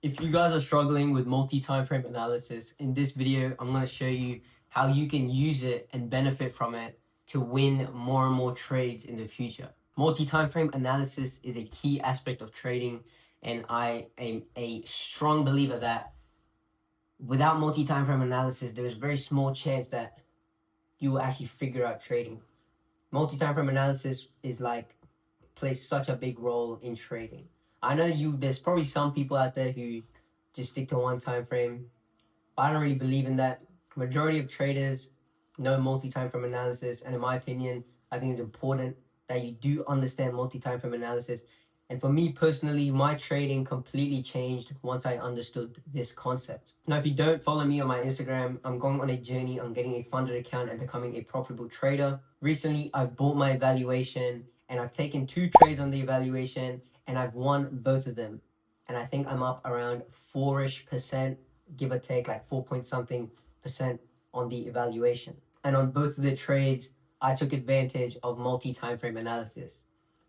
If you guys are struggling with multi-time frame analysis, in this video, I'm going to show you how you can use it and benefit from it to win more and more trades in the future. Multi-time frame analysis is a key aspect of trading, and I am a strong believer that without multi-time frame analysis, there is a very small chance that you will actually figure out trading. Multi-time frame analysis is like plays such a big role in trading. I know there's probably some people out there who just stick to one time frame, but I don't really believe in that. Majority of traders know multi-time frame analysis, and in my opinion, I think it's important that you do understand multi-time frame analysis. And for me personally, my trading completely changed once I understood this concept. Now, if you don't follow me on my Instagram, I'm going on a journey on getting a funded account and becoming a profitable trader. Recently, I've bought my evaluation and I've taken 2 trades on the evaluation and I've won both of them. And I think I'm up around 4-ish%, give or take, like 4 point something percent on the evaluation. And on both of the trades, I took advantage of multi-time frame analysis.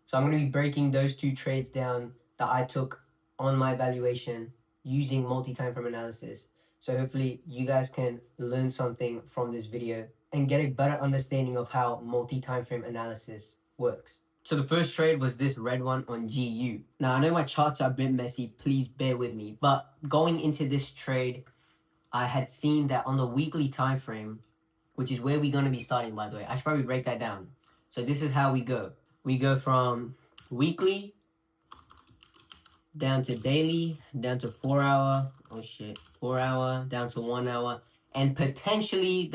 So I'm going to be breaking those 2 trades down that I took on my evaluation using multi-time frame analysis. So hopefully you guys can learn something from this video and get a better understanding of how multi-time frame analysis works. So the first trade was this red one on GU. Now I know my charts are a bit messy, please bear with me. But going into this trade, I had seen that on the weekly time frame, which is where we're going to be starting, by the way. I should probably break that down. So this is how we go. We go from weekly down to daily, down to 4 hour. Oh shit, 4 hour, down to 1 hour. And potentially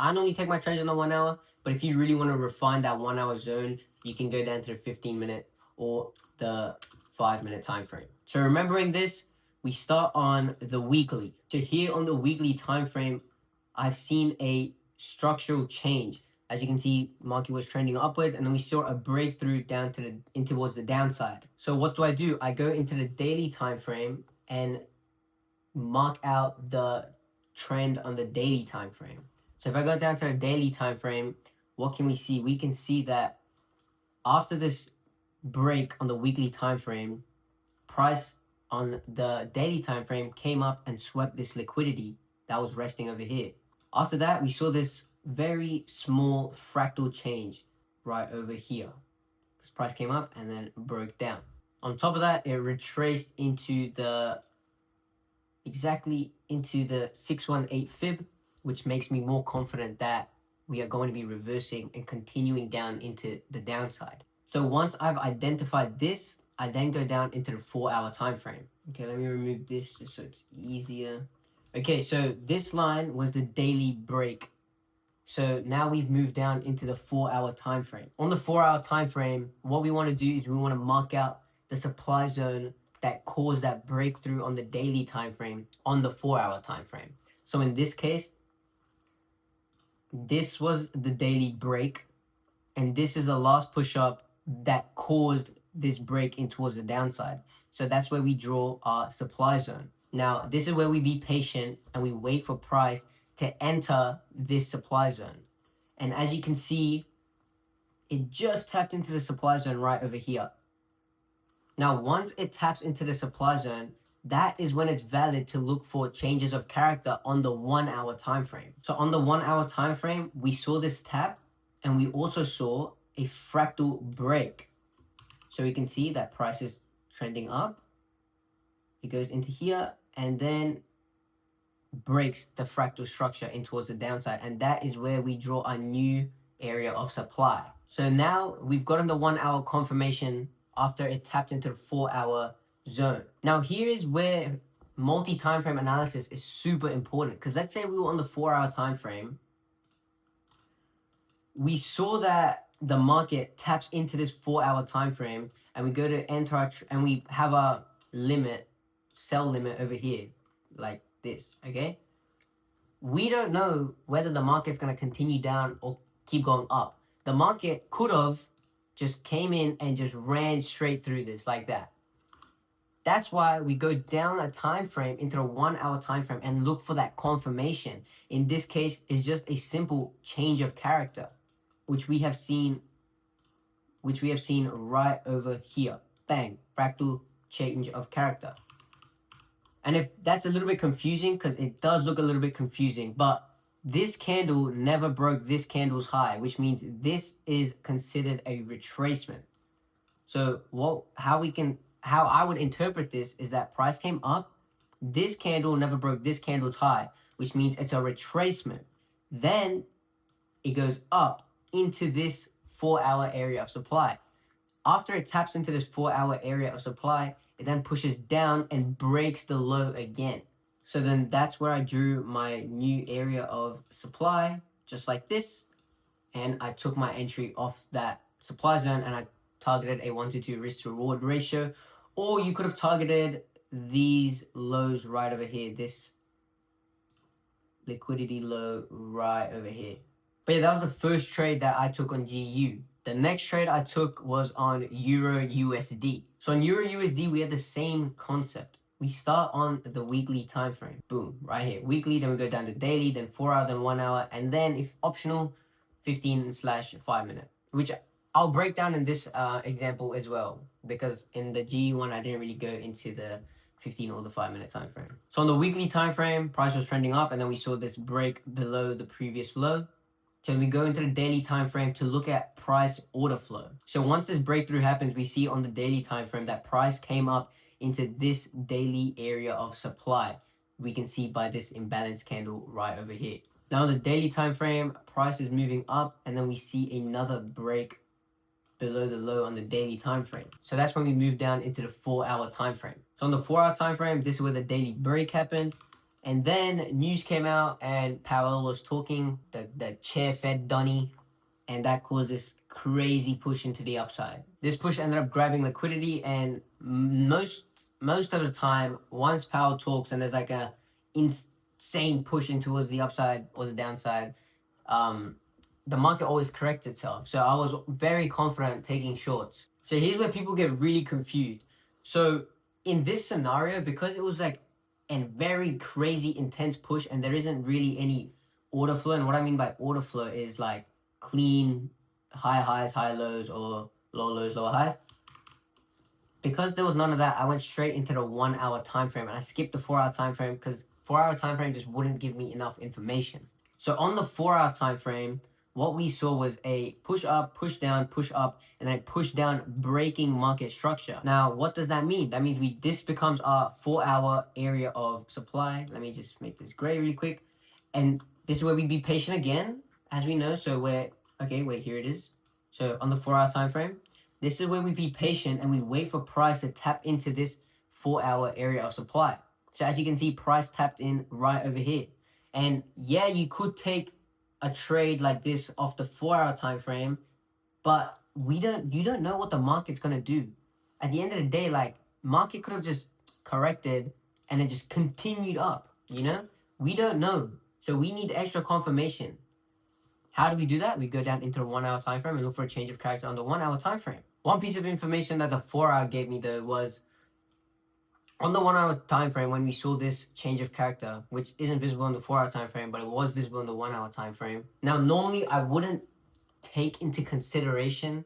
I normally take my trades on the 1 hour, but if you really want to refine that 1 hour zone, you can go down to the 15-minute or the 5-minute time frame. So remembering this, we start on the weekly. So here on the weekly time frame, I've seen a structural change. As you can see, market was trending upwards, and then we saw a breakthrough down to in towards the downside. So what do? I go into the daily time frame and mark out the trend on the daily time frame. So if I go down to the daily time frame, what can we see? We can see that after this break on the weekly time frame, price on the daily time frame came up and swept this liquidity that was resting over here. After that, we saw this very small fractal change right over here. This price came up and then broke down. On top of that, it retraced exactly into the 618 fib, which makes me more confident that we are going to be reversing and continuing down into the downside. So once I've identified this, I then go down into the 4 hour time frame. Okay, let me remove this just so it's easier. Okay, so this line was the daily break. So now we've moved down into the 4 hour time frame. On the 4 hour time frame, what we want to do is we want to mark out the supply zone that caused that breakthrough on the daily time frame on the 4 hour time frame. So in this case, this was the daily break, and this is the last push up that caused this break in towards the downside. So that's where we draw our supply zone. Now, this is where we be patient and we wait for price to enter this supply zone. And as you can see, it just tapped into the supply zone right over here. Now, once it taps into the supply zone, that is when it's valid to look for changes of character on the 1 hour time frame. So on the 1 hour time frame, we saw this tap and we also saw a fractal break. So we can see that price is trending up. It goes into here and then breaks the fractal structure in towards the downside, and that is where we draw a new area of supply. So now we've gotten the 1 hour confirmation after it tapped into the 4 hour zone. Now here is where multi-time frame analysis is super important, because let's say we were on the 4 hour time frame. We saw that the market taps into this 4 hour time frame, and we go to enter our and we have a limit, sell limit over here, like this, okay? We don't know whether the market's going to continue down or keep going up. The market could have just came in and just ran straight through this like that. That's why we go down a time frame into a 1 hour time frame and look for that confirmation. In this case, it's just a simple change of character, which we have seen right over here. Bang, fractal change of character. And if that's a little bit confusing, because it does look a little bit confusing, but this candle never broke this candle's high, which means this is considered a retracement. So how I would interpret this is that price came up, this candle never broke this candle's high, which means it's a retracement. Then it goes up into this 4-hour area of supply. After it taps into this 4-hour area of supply, it then pushes down and breaks the low again. So then that's where I drew my new area of supply, just like this. And I took my entry off that supply zone and I targeted a 1-to-2 risk to reward ratio. Or you could have targeted these lows right over here, this liquidity low right over here. But yeah, that was the first trade that I took on GU. The next trade I took was on Euro USD. So on Euro USD, we had the same concept. We start on the weekly time frame. Boom, right here. Weekly, then we go down to daily, then 4 hour, then 1 hour, and then if optional, 15/5 minute, which I'll break down in this example as well, because in the GU one, I didn't really go into the 15 or the 5 minute time frame. So on the weekly time frame, price was trending up, and then we saw this break below the previous low. So we go into the daily time frame to look at price order flow. So once this breakthrough happens, we see on the daily time frame that price came up into this daily area of supply. We can see by this imbalance candle right over here. Now on the daily time frame, price is moving up, and then we see another break below the low on the daily time frame. So that's when we move down into the 4-hour time frame. So on the 4-hour time frame, this is where the daily break happened. And then news came out and Powell was talking, the chair fed Donny, and that caused this crazy push into the upside. This push ended up grabbing liquidity, and most of the time, once Powell talks and there's like a insane push in towards the upside or the downside, the market always corrects itself. So I was very confident taking shorts. So here's where people get really confused. So in this scenario, because it was like a very crazy intense push and there isn't really any order flow, and what I mean by order flow is like clean high highs, high lows, or low lows, lower highs. Because there was none of that, I went straight into the 1-hour time frame, and I skipped the 4-hour time frame because 4-hour time frame just wouldn't give me enough information. So on the 4-hour time frame, what we saw was a push up, push down, push up, and then push down, breaking market structure. Now, what does that mean? That means this becomes our 4-hour area of supply. Let me just make this gray really quick. And this is where we be patient again, as we know. So here it is. So on the 4-hour time frame, this is where we be patient and we wait for price to tap into this 4-hour area of supply. So as you can see, price tapped in right over here. And yeah, you could take a trade like this off the 4-hour time frame, but you don't know what the market's gonna do. At the end of the day, like, market could have just corrected and it just continued up, you know? We don't know. So we need extra confirmation. How do we do that? We go down into the 1-hour time frame and look for a change of character on the 1-hour time frame. One piece of information that the 4-hour gave me though was on the 1-hour time frame, when we saw this change of character, which isn't visible on the 4-hour time frame, but it was visible in the 1-hour time frame. Now, normally I wouldn't take into consideration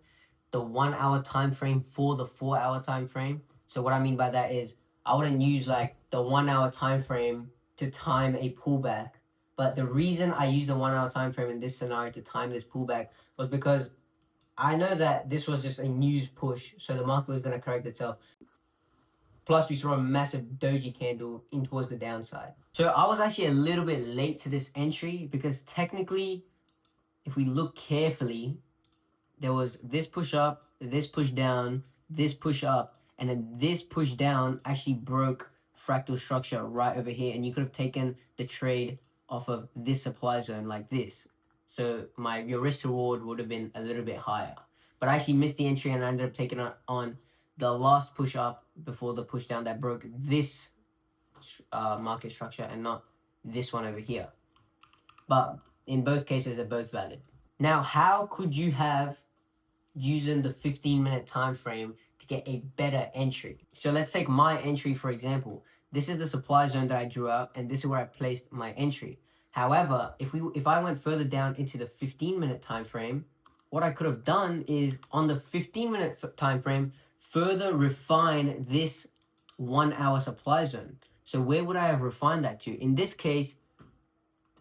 the 1-hour time frame for the 4-hour time frame. So what I mean by that is I wouldn't use like the 1-hour time frame to time a pullback. But the reason I used the 1-hour time frame in this scenario to time this pullback was because I know that this was just a news push, so the market was going to correct itself. Plus, we saw a massive doji candle in towards the downside. So I was actually a little bit late to this entry because technically, if we look carefully, there was this push up, this push down, this push up, and then this push down actually broke fractal structure right over here. And you could have taken the trade off of this supply zone like this. So your risk to reward would have been a little bit higher. But I actually missed the entry and I ended up taking it on the last push up before the push down that broke this market structure and not this one over here. But in both cases, they're both valid. Now, how could you have using the 15-minute time frame to get a better entry? So let's take my entry, for example. This is the supply zone that I drew out, and this is where I placed my entry. However, if I went further down into the 15-minute time frame, what I could have done is on the 15-minute time frame, further refine this 1-hour supply zone. So where would I have refined that to? In this case,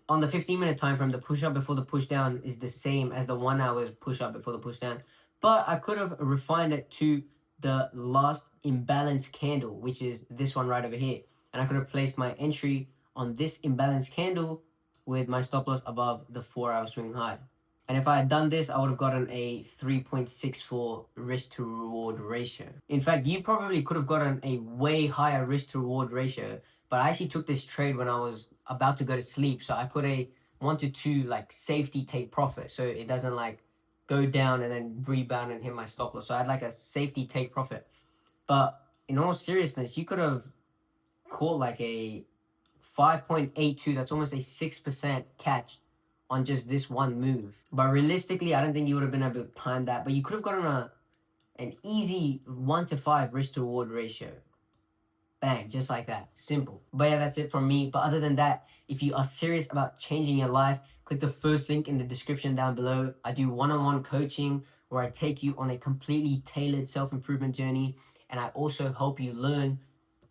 on the 15-minute time frame, the push up before the push down is the same as the 1 hour push up before the push down. But I could have refined it to the last imbalance candle, which is this one right over here. And I could have placed my entry on this imbalance candle with my stop loss above the 4-hour swing high. And if I had done this, I would have gotten a 3.64 risk to reward ratio. In fact, you probably could have gotten a way higher risk to reward ratio, but I actually took this trade when I was about to go to sleep. So I put a 1 to 2 like safety take profit, so it doesn't like go down and then rebound and hit my stop loss. So I had like a safety take profit. But in all seriousness, you could have caught like a 5.82, that's almost a 6% catch on just this one move. But realistically, I don't think you would have been able to time that, but you could have gotten an easy 1 to 5 risk to reward ratio. Bang, just like that. Simple. But yeah, that's it from me. But other than that, if you are serious about changing your life, click the first link in the description down below. I do one-on-one coaching where I take you on a completely tailored self-improvement journey. And I also help you learn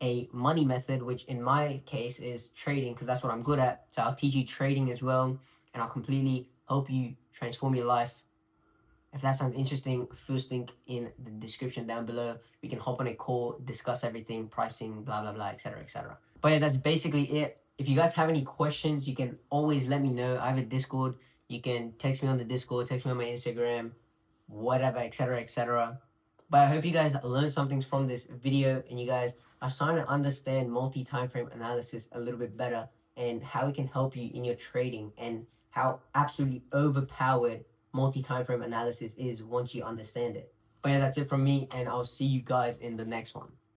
a money method, which in my case is trading, because that's what I'm good at. So I'll teach you trading as well, and I'll completely help you transform your life. If that sounds interesting, first link in the description down below. We can hop on a call, discuss everything, pricing, blah, blah, blah, etc., etc. But yeah, that's basically it. If you guys have any questions, you can always let me know. I have a Discord. You can text me on the Discord, text me on my Instagram, whatever, etc., etc. But I hope you guys learned something from this video and you guys are starting to understand multi-time frame analysis a little bit better and how it can help you in your trading and how absolutely overpowered multi-time frame analysis is once you understand it. But yeah, that's it from me, and I'll see you guys in the next one.